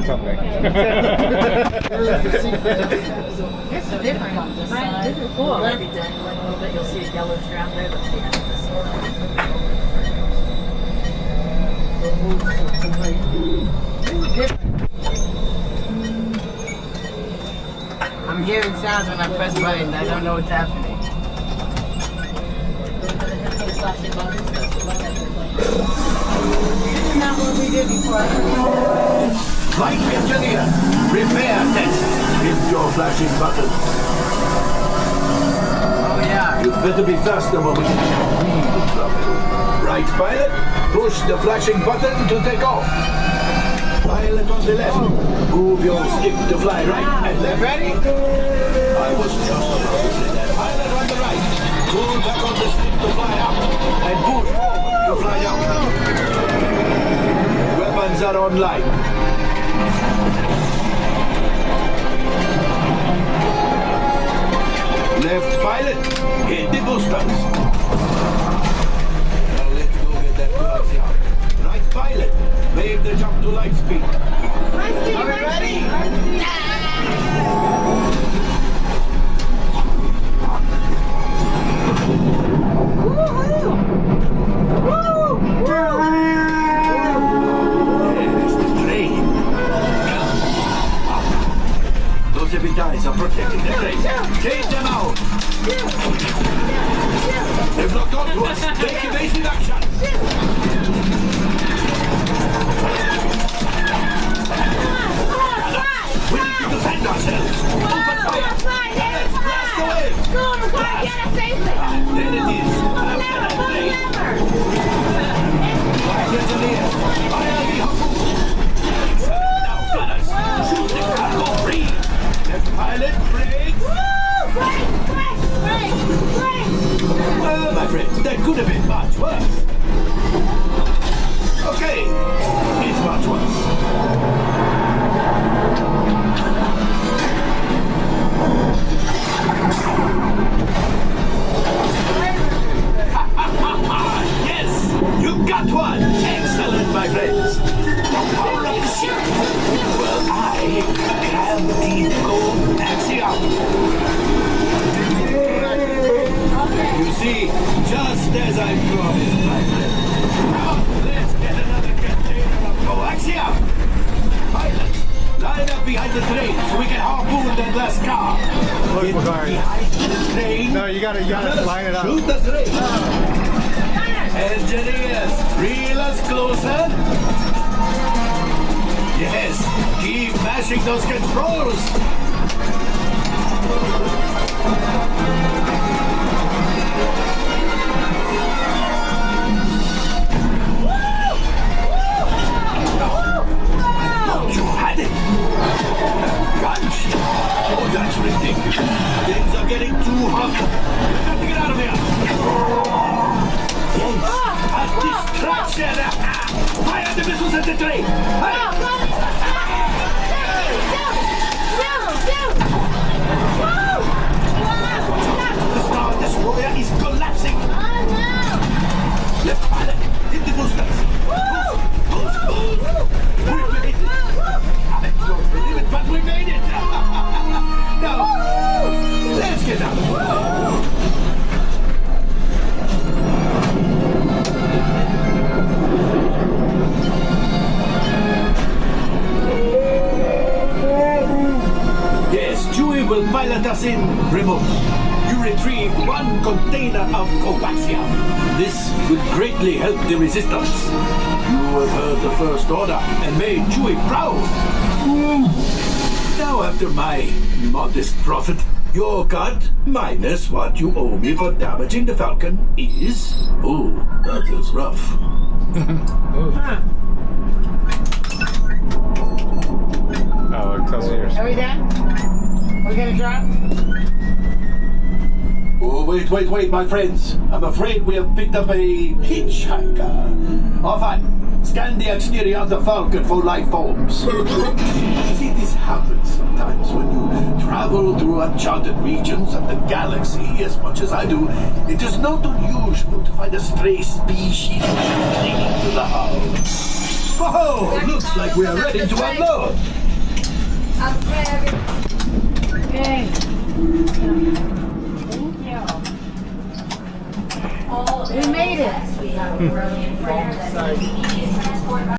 something. It's different on this side. This is cool. Maybe down a little bit, you'll see a yellow strap there. That's the end of this one. I'm hearing sounds when I press buttons. I don't know what's happening. This is not what we did before. Flight engineer, repair test. Hit your flashing button. Oh yeah. You better be faster when we real trouble. Right, pilot? Push the flashing button to take off. Pilot on the left. Move your stick to fly right and left. Ready? I was just about to say that. Pilot on the right. Pull back on the stick to fly out. And push forward to fly out. Weapons are online. Left pilot, hit the boosters. Now let's go get that coaxium. Right pilot, make the jump to light speed. Are we ready? There's the train. Those heavy ties are protecting the train. Take them out. They've locked onto us. Take evasive action. We need to defend ourselves. Open fire. Let's blast away. There it is. After that train. Flight engineers, fire the harpoon. Excellent. Now, gunners, shoot the cargo free. Left pilot, brakes. Well, my friends, that could have been much worse. Okay, it's much worse. Yes, you got one. Excellent, my friends. The power of the ship. Well, I am the gold axiom. You see, just as I promised, my friend. Now, let's get another container of coaxium. Pilots, line up behind the train so we can harpoon that last car. Look, Macari. Behind the train. No, you gotta line it up. Shoot the train. Engineers, reel us closer. Yes, keep mashing those controls. You had it! Punch! Oh, that's ridiculous. Things are getting too hot. We've got to get out of here. Yes, a distraction! Fire the missiles at the train! Hurry! The Star Destroyer is collapsing! Left pilot, hit the boosters! Boost! We made it! I don't believe it, but we made it! Now, let's get out! Yes, Chewie will pilot us in remote. You retrieve one container of coaxium. This will greatly help the resistance. You have heard the First Order and made Chewie proud. Now, after my modest profit, your cut minus what you owe me for damaging the Falcon is... Oh, that is rough. Oh, it tells you your... Are we done? We're gonna drop? Oh, wait, my friends. I'm afraid we have picked up a hitchhiker. Off on. Scan the exterior of the Falcon for life forms. See, this happens sometimes when you travel through uncharted regions of the galaxy as much as I do. It is not unusual to find a stray species clinging to the hull. Whoa! Looks like we are ready to unload. Okay. Thank you. We made it.